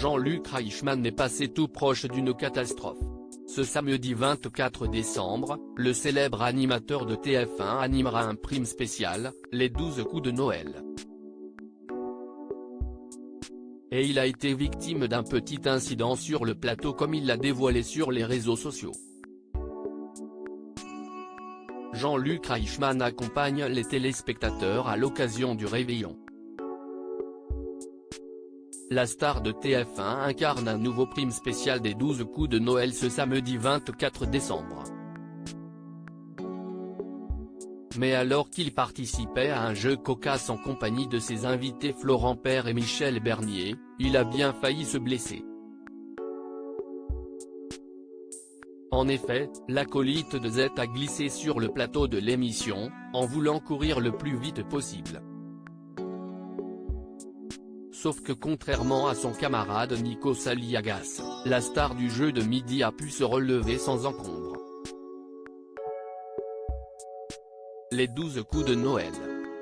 Jean-Luc Reichmann est passé tout proche d'une catastrophe. Ce samedi 24 décembre, le célèbre animateur de TF1 animera un prime spécial, les 12 coups de Noël. Et il a été victime d'un petit incident sur le plateau comme il l'a dévoilé sur les réseaux sociaux. Jean-Luc Reichmann accompagne les téléspectateurs à l'occasion du réveillon. La star de TF1 incarne un nouveau prime spécial des 12 coups de Noël ce samedi 24 décembre. Mais alors qu'il participait à un jeu cocasse en compagnie de ses invités Florent Père et Michel Bernier, il a bien failli se blesser. En effet, l'acolyte de Z a glissé sur le plateau de l'émission, en voulant courir le plus vite possible. Sauf que contrairement à son camarade Nikos Aliagas, la star du jeu de midi a pu se relever sans encombre. Les 12 coups de Noël.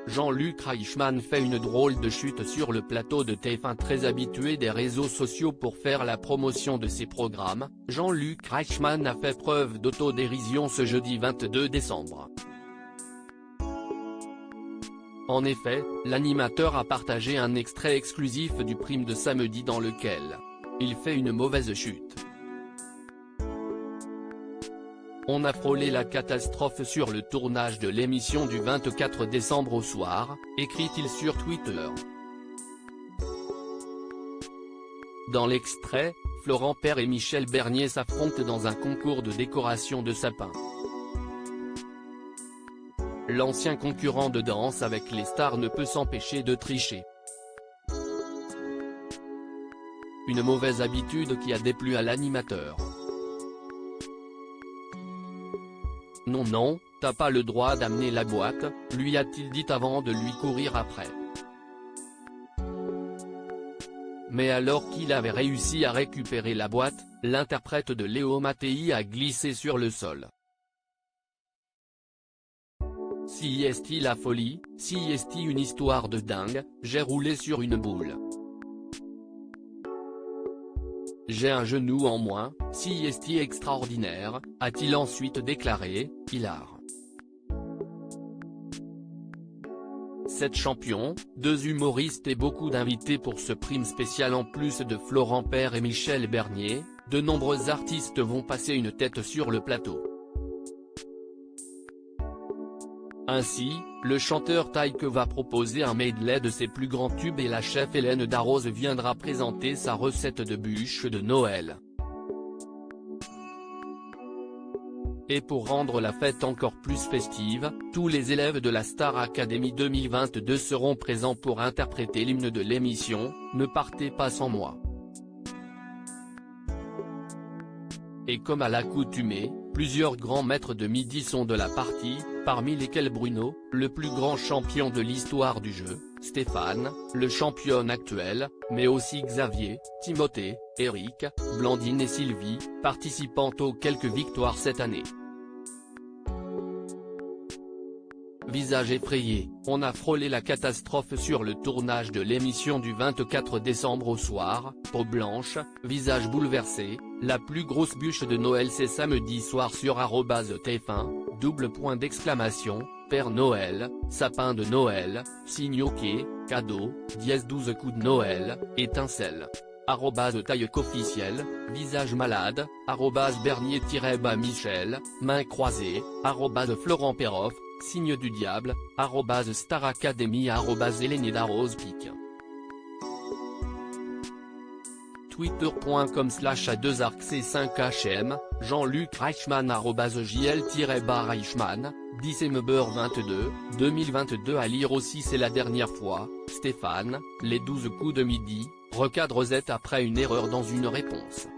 Jean-Luc Reichmann fait une drôle de chute sur le plateau de TF1 très habitué des réseaux sociaux pour faire la promotion de ses programmes. Jean-Luc Reichmann a fait preuve d'autodérision ce jeudi 22 décembre. En effet, l'animateur a partagé un extrait exclusif du prime de samedi dans lequel il fait une mauvaise chute. On a frôlé la catastrophe sur le tournage de l'émission du 24 décembre au soir, écrit-il sur Twitter. Dans l'extrait, Florent Père et Michel Bernier s'affrontent dans un concours de décoration de sapin. L'ancien concurrent de Danse avec les stars ne peut s'empêcher de tricher. Une mauvaise habitude qui a déplu à l'animateur. Non non, t'as pas le droit d'amener la boîte, lui a-t-il dit avant de lui courir après. Mais alors qu'il avait réussi à récupérer la boîte, l'interprète de Léo Mattei a glissé sur le sol. Si est-il la folie, si est-il une histoire de dingue, j'ai roulé sur une boule. J'ai un genou en moins, si est-il extraordinaire, a-t-il ensuite déclaré, hilar. 7 champions, 2 humoristes et beaucoup d'invités pour ce prime spécial en plus de Florent Père et Michel Bernier, de nombreux artistes vont passer une tête sur le plateau. Ainsi, le chanteur Taïk va proposer un medley de ses plus grands tubes et la chef Hélène Darroze viendra présenter sa recette de bûche de Noël. Et pour rendre la fête encore plus festive, tous les élèves de la Star Academy 2022 seront présents pour interpréter l'hymne de l'émission, Ne partez pas sans moi. Et comme à l'accoutumée, plusieurs grands maîtres de midi sont de la partie, parmi lesquels Bruno, le plus grand champion de l'histoire du jeu, Stéphane, le champion actuel, mais aussi Xavier, Timothée, Eric, Blandine et Sylvie, participant aux quelques victoires cette année. Visage effrayé, on a frôlé la catastrophe sur le tournage de l'émission du 24 décembre au soir, peau blanche, visage bouleversé, la plus grosse bûche de Noël c'est samedi soir sur @TF1, double point d'exclamation, Père Noël, sapin de Noël, signe OK, cadeau, 12 coups de Noël, étincelle. @Taïk officiel, visage malade, @Bernier-Michel, main croisée, @Florent Perroff, signe du diable, @Star Academy, Hélène Darroze pique. Twitter.com/A2ARC5HM, Jean-Luc Reichmann @JL-Reichmann, December 2022 à lire aussi C'est la dernière fois, Stéphane, les 12 coups de midi, recadre Z après une erreur dans une réponse.